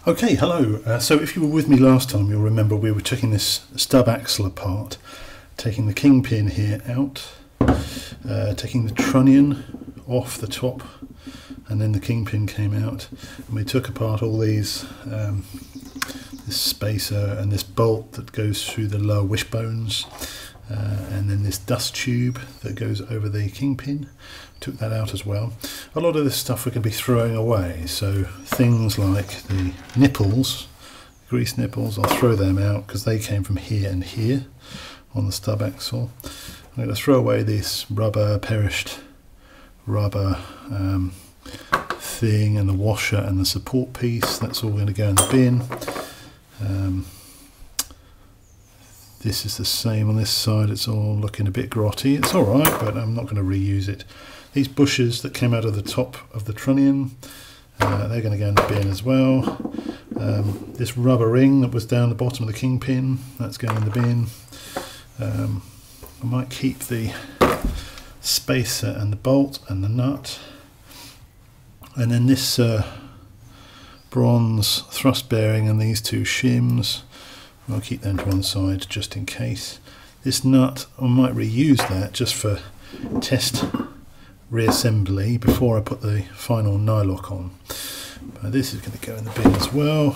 Okay, hello. So if you were with me last time, you'll remember we were taking this stub axle apart, taking the kingpin here out, taking the trunnion off the top, and then the kingpin came out, and we took apart all these, this spacer and this bolt that goes through the lower wishbones, and then this dust tube that goes over the kingpin. Took that out as well. A lot of this stuff we're going to be throwing away, so things like the nipples, grease nipples, I'll throw them out because they came from here and here on the stub axle. I'm going to throw away this rubber, perished rubber thing, and the washer and the support piece. That's all going to go in the bin. This is the same on this side. It's all looking a bit grotty. It's alright, but I'm not going to reuse it. These bushes that came out of the top of the trunnion, they're going to go in the bin as well. This rubber ring that was down the bottom of the kingpin, that's going in the bin. I might keep the spacer and the bolt and the nut. And then this bronze thrust bearing and these two shims, I'll keep them to one side just in case. This nut, I might reuse that just for test reassembly before I put the final nylock on. But this is going to go in the bin as well.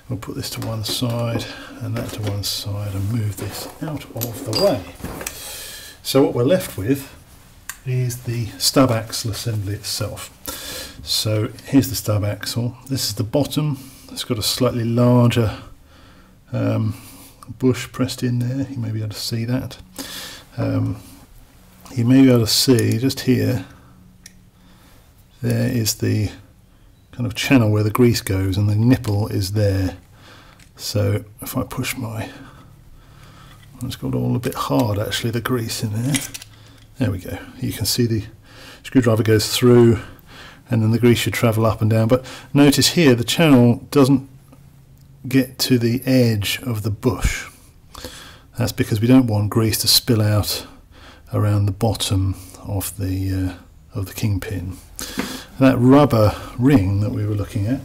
We'll put this to one side and that to one side and move this out of the way. So what we're left with is the stub axle assembly itself. So here's the stub axle. This is the bottom. It's got a slightly larger bush pressed in there. You may be able to see that. You may be able to see just here, there is the kind of channel where the grease goes, and the nipple is there. So if I push my, it's got all a bit hard actually, the grease in there. There we go. You can see the screwdriver goes through and then the grease should travel up and down. But notice here the channel doesn't get to the edge of the bush. That's because we don't want grease to spill out around the bottom of the kingpin. That rubber ring that we were looking at,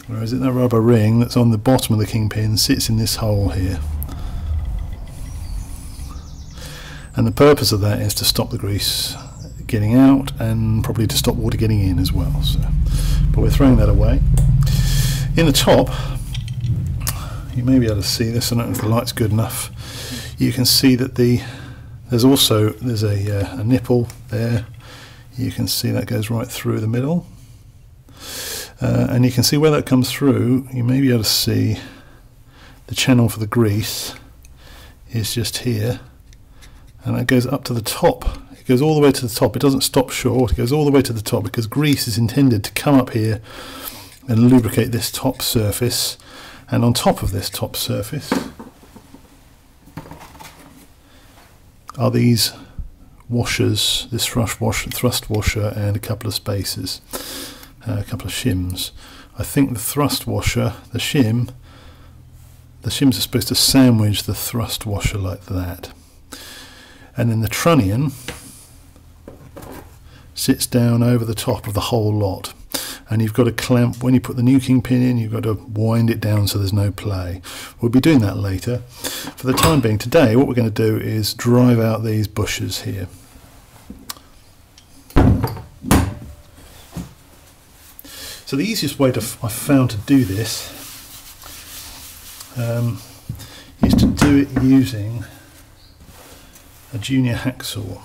where is it? That rubber ring that's on the bottom of the kingpin sits in this hole here, and the purpose of that is to stop the grease getting out and probably to stop water getting in as well. So, but we're throwing that away. In the top, you may be able to see this. I don't know if the light's good enough. You can see that there's a nipple there. You can see that goes right through the middle, and you can see where that comes through. You may be able to see the channel for the grease is just here, and it goes up to the top. It goes all the way to the top. It doesn't stop short. It goes all the way to the top because grease is intended to come up here and lubricate this top surface. And on top of this top surface are these washers, this thrust washer and a couple of spacers, a couple of shims. I think the thrust washer, the shims are supposed to sandwich the thrust washer like that. And then the trunnion sits down over the top of the whole lot. And you've got to clamp, when you put the new kingpin in, you've got to wind it down so there's no play. We'll be doing that later. For the time being today, what we're going to do is drive out these bushes here. So the easiest way I've found to do this is to do it using a junior hacksaw.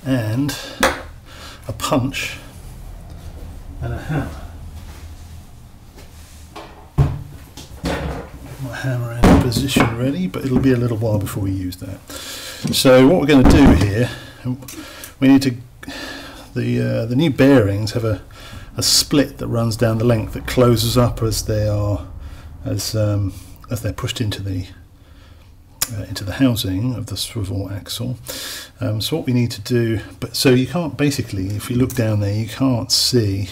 And a punch and a hammer. Get my hammer in position ready, but it'll be a little while before we use that. So what we're going to do here, we need to, the new bearings have a split that runs down the length that closes up as they are as they're pushed into the housing of the swivel axle. So what we need to do, so you can't, basically if you look down there you can't see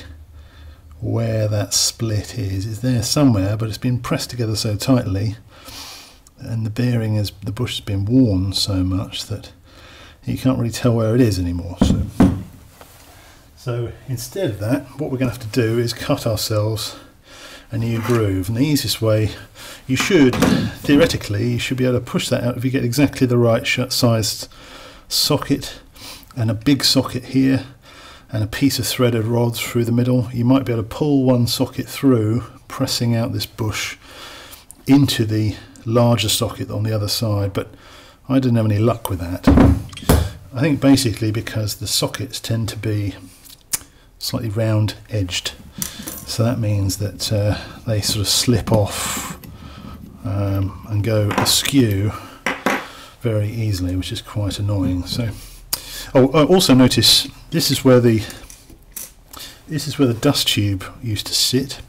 where that split is. It's there somewhere, but it's been pressed together so tightly and the bearing the bush has been worn so much that you can't really tell where it is anymore. So So instead of that, what we're going to have to do is cut ourselves a new groove, and the easiest way, you should theoretically you should be able to push that out if you get exactly the right sized socket and a big socket here and a piece of threaded rods through the middle. You might be able to pull one socket through, pressing out this bush into the larger socket on the other side, but I didn't have any luck with that. I think basically because the sockets tend to be slightly round edged, so that means that they sort of slip off and go askew very easily, which is quite annoying. So also notice this is where the dust tube used to sit.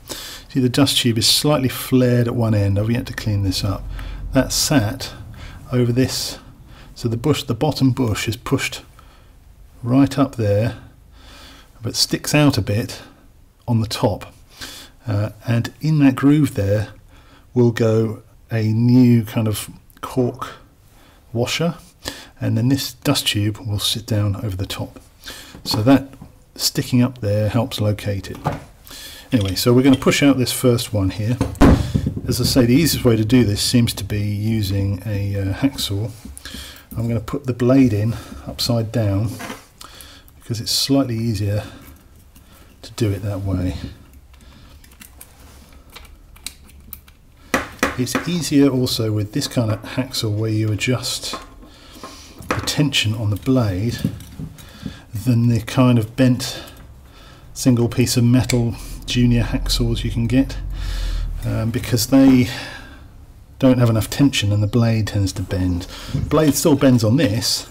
See, the dust tube is slightly flared at one end. I've yet to clean this up. That sat over this, so the bottom bush is pushed right up there, but sticks out a bit on the top, and in that groove there will go a new kind of cork washer, and then this dust tube will sit down over the top, so that sticking up there helps locate it. Anyway, so we're going to push out this first one here. As I say, the easiest way to do this seems to be using a hacksaw. I'm going to put the blade in upside down because it's slightly easier to do it that way. It's easier also with this kind of hacksaw where you adjust the tension on the blade than the kind of bent single piece of metal junior hacksaws you can get, because they don't have enough tension and the blade tends to bend. The blade still bends on this,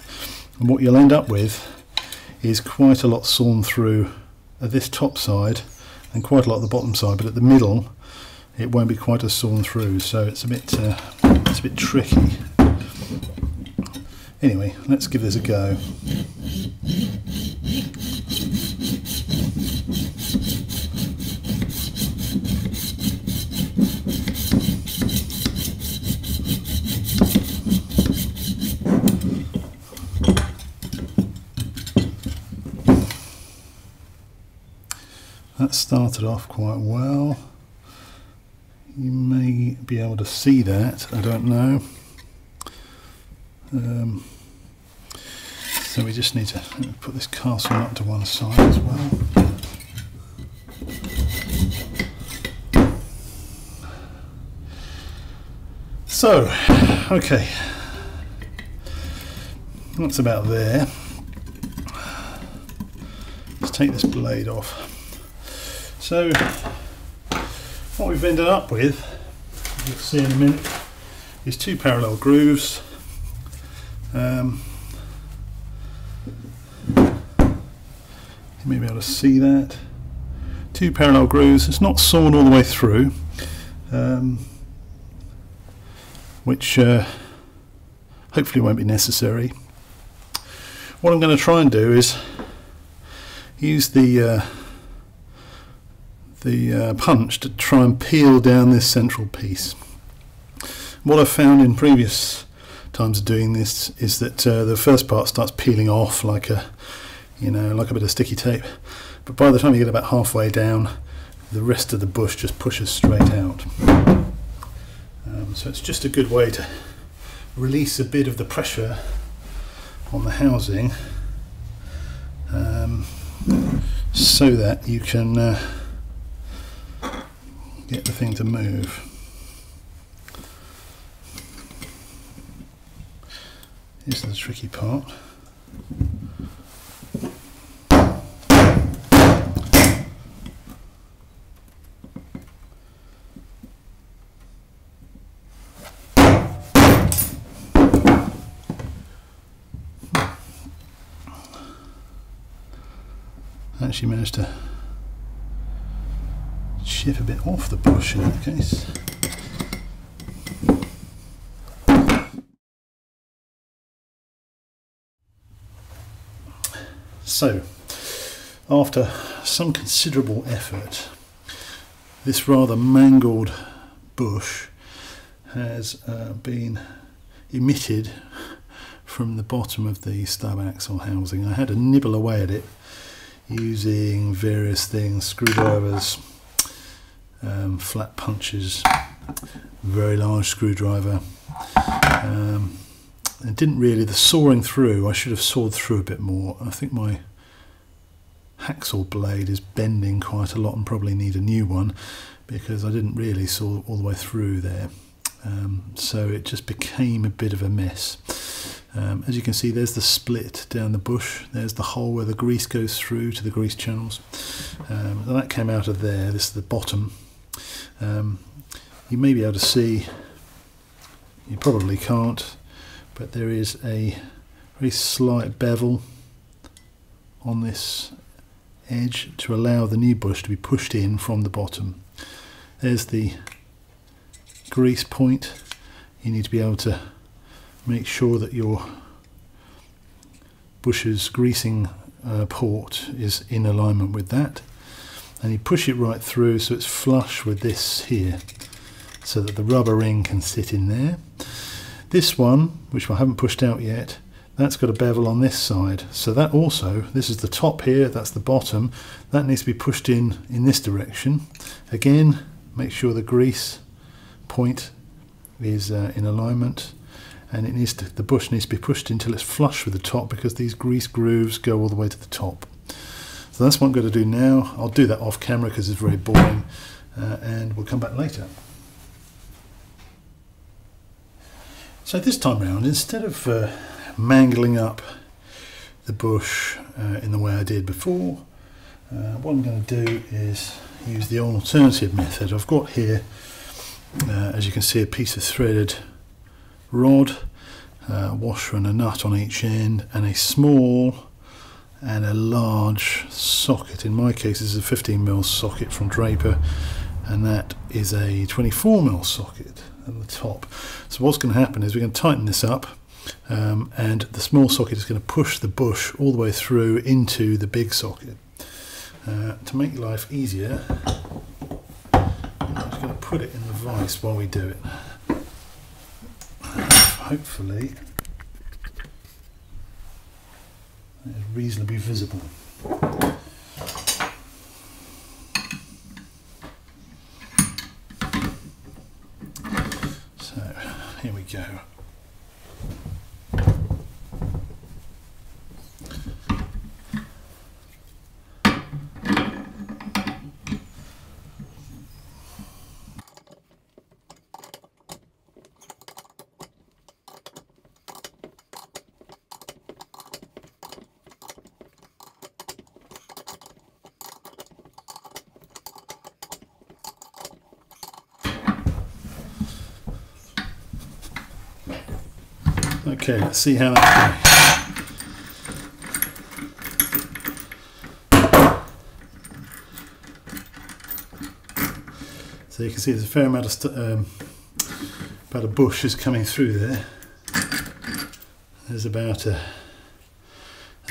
and what you'll end up with is quite a lot sawn through at this top side and quite a lot at the bottom side, but at the middle it won't be quite as sawn through, so it's a bit tricky. Anyway, let's give this a go. That started off quite well. You may be able to see that, I don't know. So we just need to put this castle nut to one side as well. So, okay, that's about there. Let's take this blade off. So, what we've ended up with, you'll see in a minute, is two parallel grooves. You may be able to see that. Two parallel grooves. It's not sawn all the way through, which hopefully won't be necessary. What I'm going to try and do is use the punch to try and peel down this central piece. What I've found in previous times of doing this is that the first part starts peeling off like a bit of sticky tape, but by the time you get about halfway down, the rest of the bush just pushes straight out. So it's just a good way to release a bit of the pressure on the housing, so that you can get the thing to move. Here's the tricky part. Actually managed to chip a bit off the bush in that case. So, after some considerable effort, this rather mangled bush has been emitted from the bottom of the stub axle housing. I had to nibble away at it using various things, screwdrivers, flat punches, very large screwdriver. It didn't really, the sawing through, I should have sawed through a bit more. I think my hacksaw blade is bending quite a lot and probably need a new one, because I didn't really saw all the way through there. So it just became a bit of a mess. As you can see, there's the split down the bush, there's the hole where the grease goes through to the grease channels, and that came out of there. This is the bottom. You may be able to see, you probably can't, but there is a very slight bevel on this edge to allow the new bush to be pushed in from the bottom. There's the grease point. You need to be able to make sure that your bush's greasing port is in alignment with that, and you push it right through so it's flush with this here, so that the rubber ring can sit in there. This one, which I haven't pushed out yet, that's got a bevel on this side, so that also, this is the top here, that's the bottom, that needs to be pushed in this direction. Again, make sure the grease point is in alignment, and it needs to, the bush needs to be pushed until it's flush with the top, because these grease grooves go all the way to the top. So that's what I'm going to do now. I'll do that off camera because it's very boring, and we'll come back later. So this time round, instead of mangling up the bush in the way I did before, what I'm going to do is use the alternative method. I've got here, as you can see, a piece of threaded rod, a washer and a nut on each end, and a small and a large socket. In my case, this is a 15mm socket from Draper, and that is a 24mm socket at the top. So what's going to happen is we're going to tighten this up, and the small socket is going to push the bush all the way through into the big socket. To make life easier, I'm just going to put it in the vise while we do it. Hopefully it's reasonably visible. So here we go. Okay, let's see how that's going. So you can see there's a fair amount of about a bush is coming through there. There's about a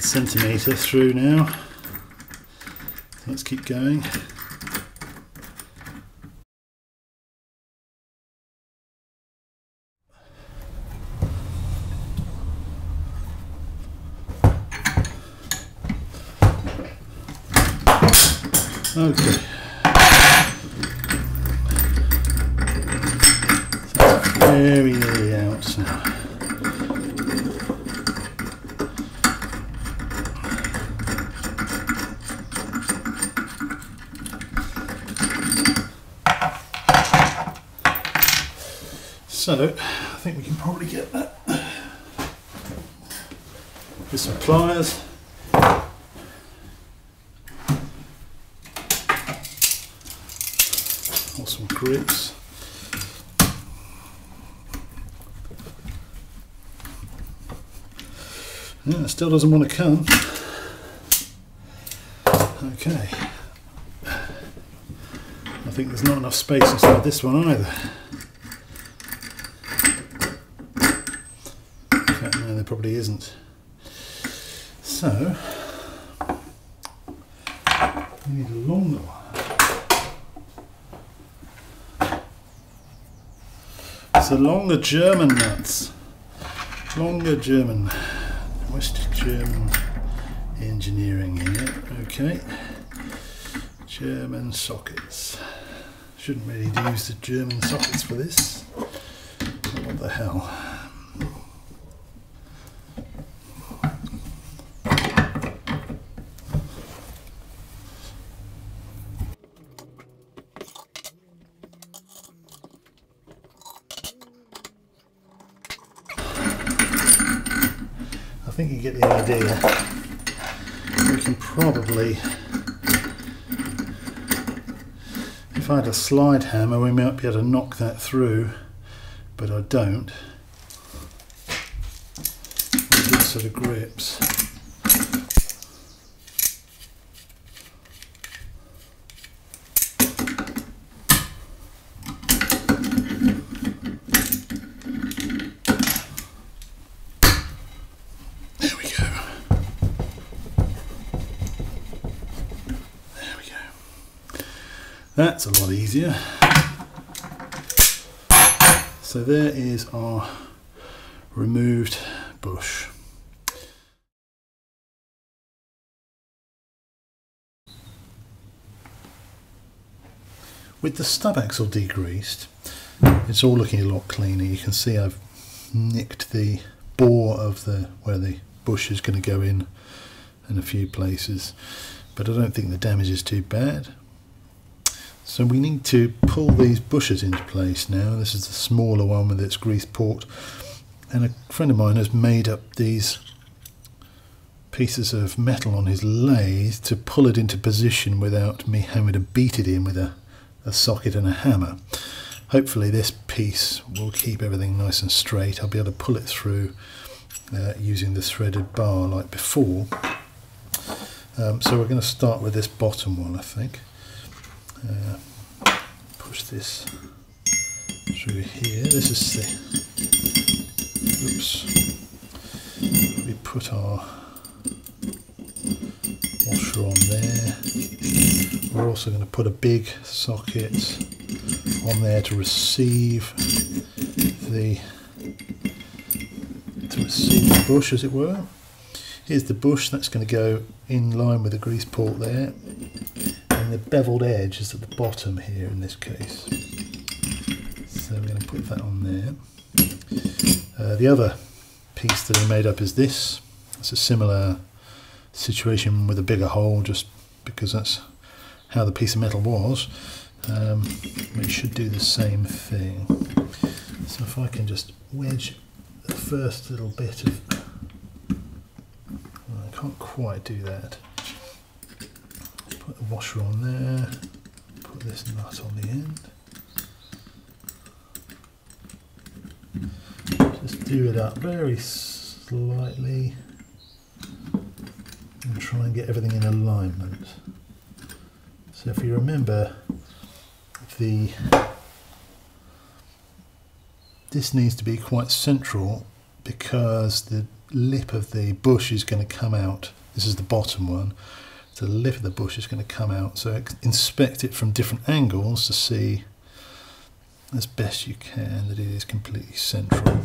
centimetre through now. So let's keep going. Okay, so it's very nearly out now. So I think we can probably get that with some pliers. Some grips. Yeah, it still doesn't want to come. Okay. I think there's not enough space inside this one either. In fact, no, there probably isn't. So, we need a longer one. So longer German nuts, longer German, West German engineering here. Okay, German sockets. Shouldn't really use the German sockets for this. What the hell? I think you get the idea. We can probably, if I had a slide hammer, we might be able to knock that through, but I don't. Good sort of grips. That's a lot easier. So there is our removed bush. With the stub axle degreased, it's all looking a lot cleaner. You can see I've nicked the bore of where the bush is going to go in a few places, but I don't think the damage is too bad. So we need to pull these bushes into place now. This is the smaller one with its grease port, and a friend of mine has made up these pieces of metal on his lathe to pull it into position without me having to beat it in with a socket and a hammer. Hopefully this piece will keep everything nice and straight. I'll be able to pull it through using the threaded bar like before. So we're going to start with this bottom one, I think. Push this through here. This is the, oops, we put our washer on there. We're also going to put a big socket on there to receive the bush, as it were. Here's the bush, that's going to go in line with the grease port there. And the beveled edge is at the bottom here in this case. So we're going to put that on there. The other piece that I made up is this. It's a similar situation with a bigger hole, just because that's how the piece of metal was. We should do the same thing. So if I can just wedge the first little bit of... Well, I can't quite do that. Put the washer on there, put this nut on the end. Just do it up very slightly and try and get everything in alignment. So if you remember, this needs to be quite central because the lip of the bush is going to come out. This is the bottom one. So the lip of the bush is going to come out, so inspect it from different angles to see as best you can that it is completely central.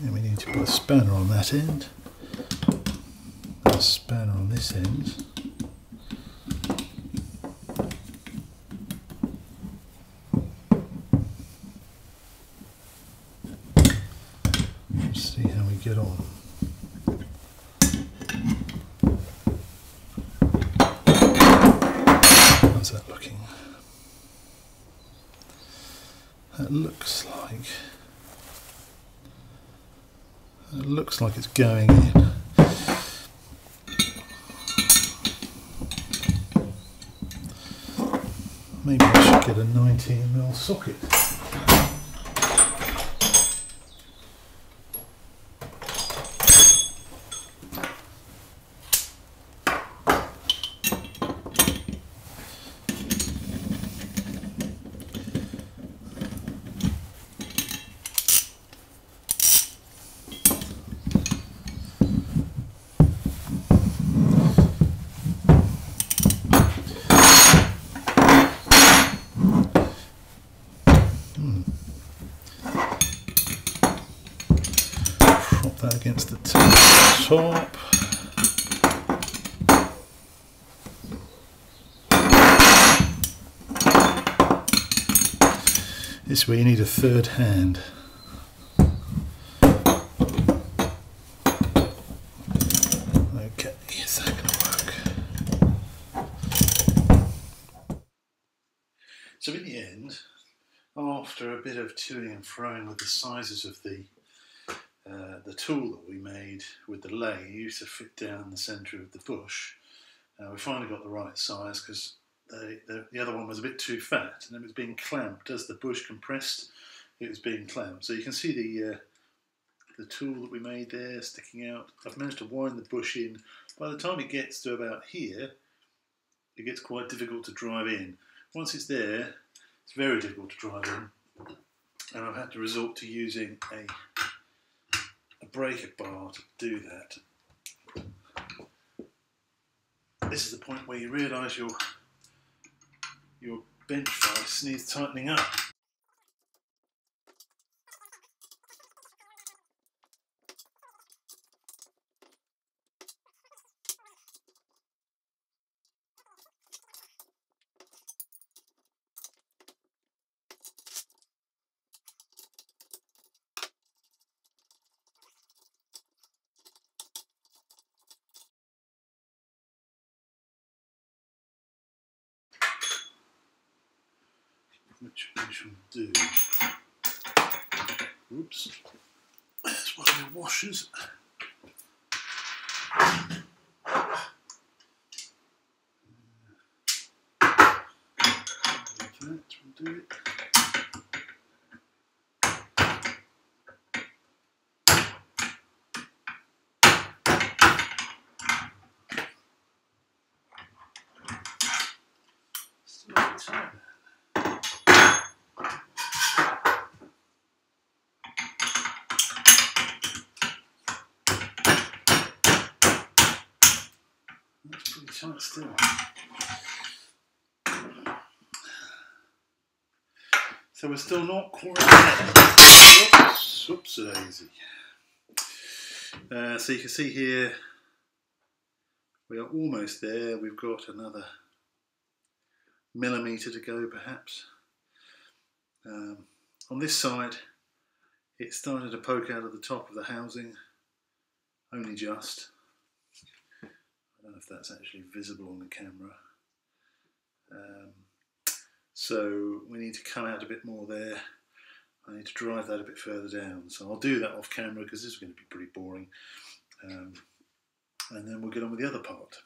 And we need to put a spanner on that end, and a spanner on this end. See how we get on. How's that looking? That looks like it's going in. Maybe I should get a 19mm socket. against the top. This way you need a third hand. Okay, is that going to work? So in the end, after a bit of toing and froing with the sizes of the tool that we made with the lathe to fit down the centre of the bush, we finally got the right size, because the other one was a bit too fat and it was being clamped. As the bush compressed, it was being clamped. So you can see the tool that we made there sticking out. I've managed to wind the bush in. By the time it gets to about here, it gets quite difficult to drive in. Once it's there, it's very difficult to drive in, and I've had to resort to using a breaker bar to do that. This is the point where you realise your bench vise needs tightening up. Which we shall do. Oops. That's one of the washers. That will do it. Still a bit tight. That's pretty tight still. So we're still not quite there. Oops, daisy. So you can see here we are almost there. We've got another millimetre to go perhaps. On this side it started to poke out of the top of the housing, only just. I don't know if that's actually visible on the camera. So we need to come out a bit more there. I need to drive that a bit further down. So I'll do that off camera because this is going to be pretty boring. And then we'll get on with the other part.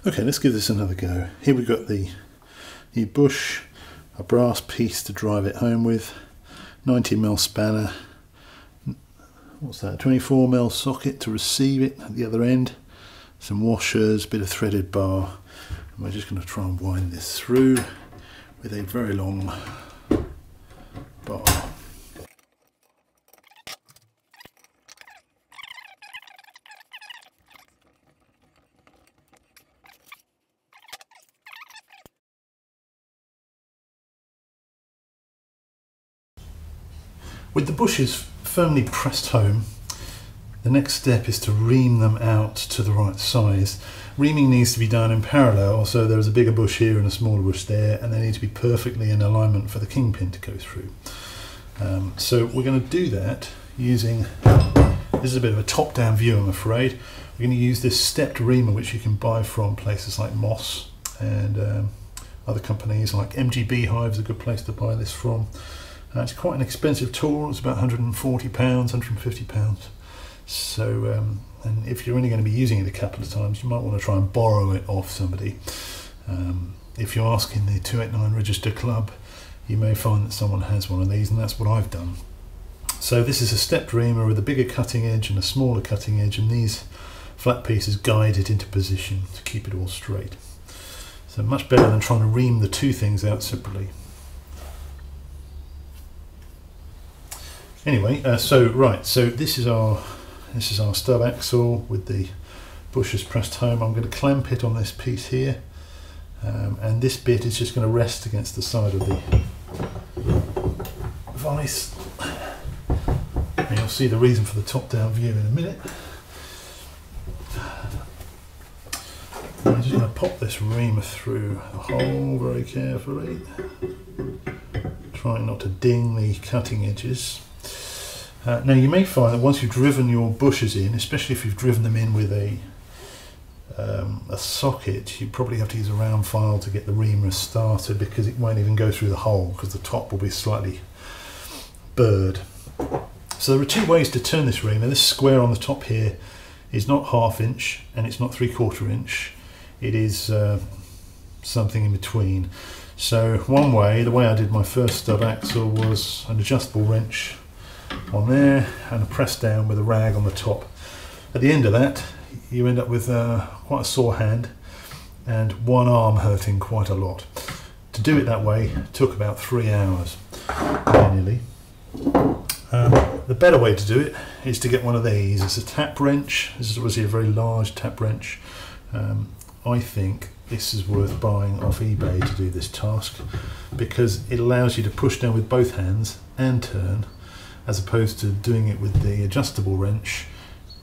Okay, let's give this another go. Here we've got the bush, a brass piece to drive it home with, 90mm spanner, what's that, 24mm socket to receive it at the other end, some washers, a bit of threaded bar, and we're just going to try and wind this through with a very long bar. With the bushes firmly pressed home, the next step is to ream them out to the right size. Reaming needs to be done in parallel, so there's a bigger bush here and a smaller bush there, and they need to be perfectly in alignment for the kingpin to go through. So we're going to do that using, this is a bit of a top-down view I'm afraid. We're going to use this stepped reamer which you can buy from places like Moss and other companies like MGB Hive is a good place to buy this from. It's quite an expensive tool, it's about £140, £150. So, and if you're only going to be using it a couple of times, you might want to try and borrow it off somebody. If you ask in the 289 Register Club, you may find that someone has one of these, and that's what I've done. So this is a stepped reamer with a bigger cutting edge and a smaller cutting edge, and these flat pieces guide it into position to keep it all straight. So much better than trying to ream the two things out separately. Anyway, so this is our stub axle with the bushes pressed home. I'm going to clamp it on this piece here, and this bit is just going to rest against the side of the vise. And you'll see the reason for the top-down view in a minute. I'm just going to pop this reamer through the hole very carefully, trying not to ding the cutting edges. Now you may find that once you've driven your bushes in, especially if you've driven them in with a socket, you probably have to use a round file to get the reamer started, because it won't even go through the hole because the top will be slightly burred. So there are two ways to turn this reamer. This square on the top here is not 1/2 inch and it's not 3/4 inch. It is something in between. So one way, the way I did my first stub axle, was an adjustable wrench on there and a press down with a rag on the top. At the end of that, you end up with quite a sore hand and one arm hurting quite a lot. To do it that way took about 3 hours manually. The better way to do it is to get one of these. It's a tap wrench. This is obviously a very large tap wrench. I think this is worth buying off eBay to do this task, because it allows you to push down with both hands and turn, as opposed to doing it with the adjustable wrench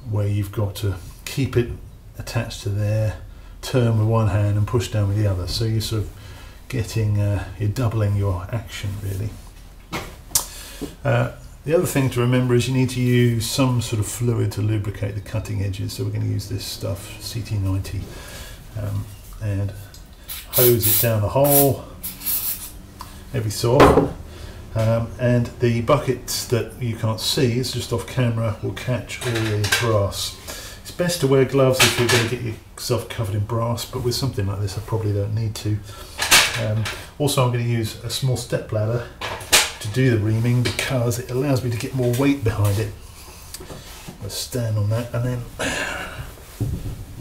where you've got to keep it attached to there, turn with one hand and push down with the other. So you're sort of getting, you're doubling your action really. The other thing to remember is you need to use some sort of fluid to lubricate the cutting edges. So we're going to use this stuff, CT90, and hose it down the hole every so often. And the buckets that you can't see, it's just off camera, will catch all the brass. It's best to wear gloves if you're going to get yourself covered in brass, but with something like this I probably don't need to. Also I'm going to use a small step ladder to do the reaming, because it allows me to get more weight behind it. I'll stand on that and then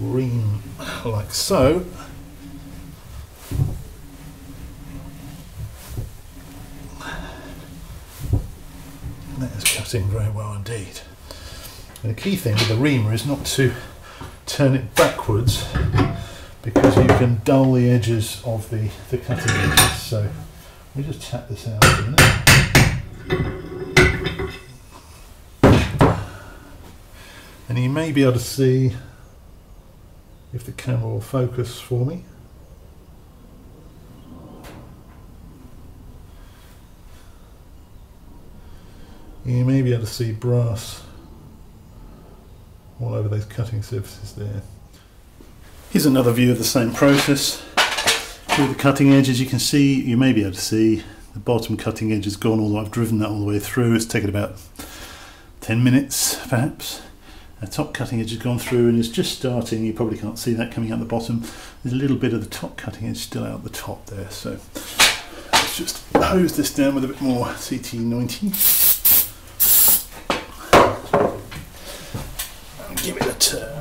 ream like so. That is cutting very well indeed. And the key thing with the reamer is not to turn it backwards, because you can dull the edges of the cutting edges. So let me just tap this out a minute. And you may be able to see, if the camera will focus for me, you may be able to see brass all over those cutting surfaces there. Here's another view of the same process. With the cutting edges, you can see, you may be able to see, the bottom cutting edge has gone all the way. I've driven that all the way through. It's taken about 10 minutes perhaps. The top cutting edge has gone through and is just starting. You probably can't see that coming out the bottom. There's a little bit of the top cutting edge still out the top there. So let's just hose this down with a bit more CT90 and give it a turn.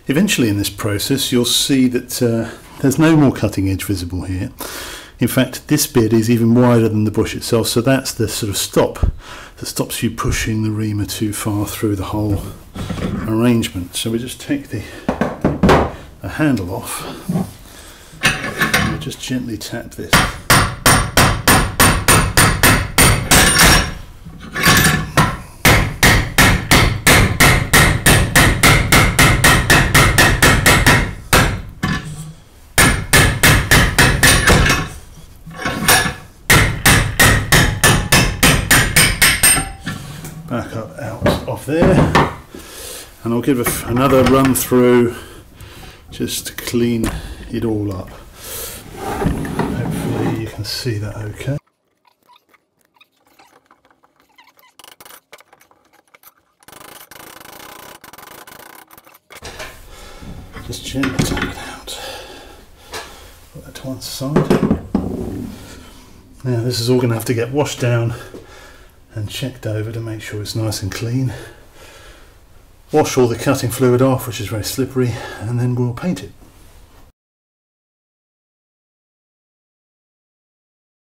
Eventually in this process you'll see that there's no more cutting edge visible here. In fact, this bit is even wider than the bush itself, so that's the sort of stop that stops you pushing the reamer too far through the whole arrangement. So we just take the handle off and we'll just gently tap this. Back up out of there, and I'll give another run through just to clean it all up. Hopefully you can see that okay. Just gently tap it out. put that to one side. Now this is all going to have to get washed down and checked over to make sure it's nice and clean. Wash all the cutting fluid off, which is very slippery, and then we'll paint it.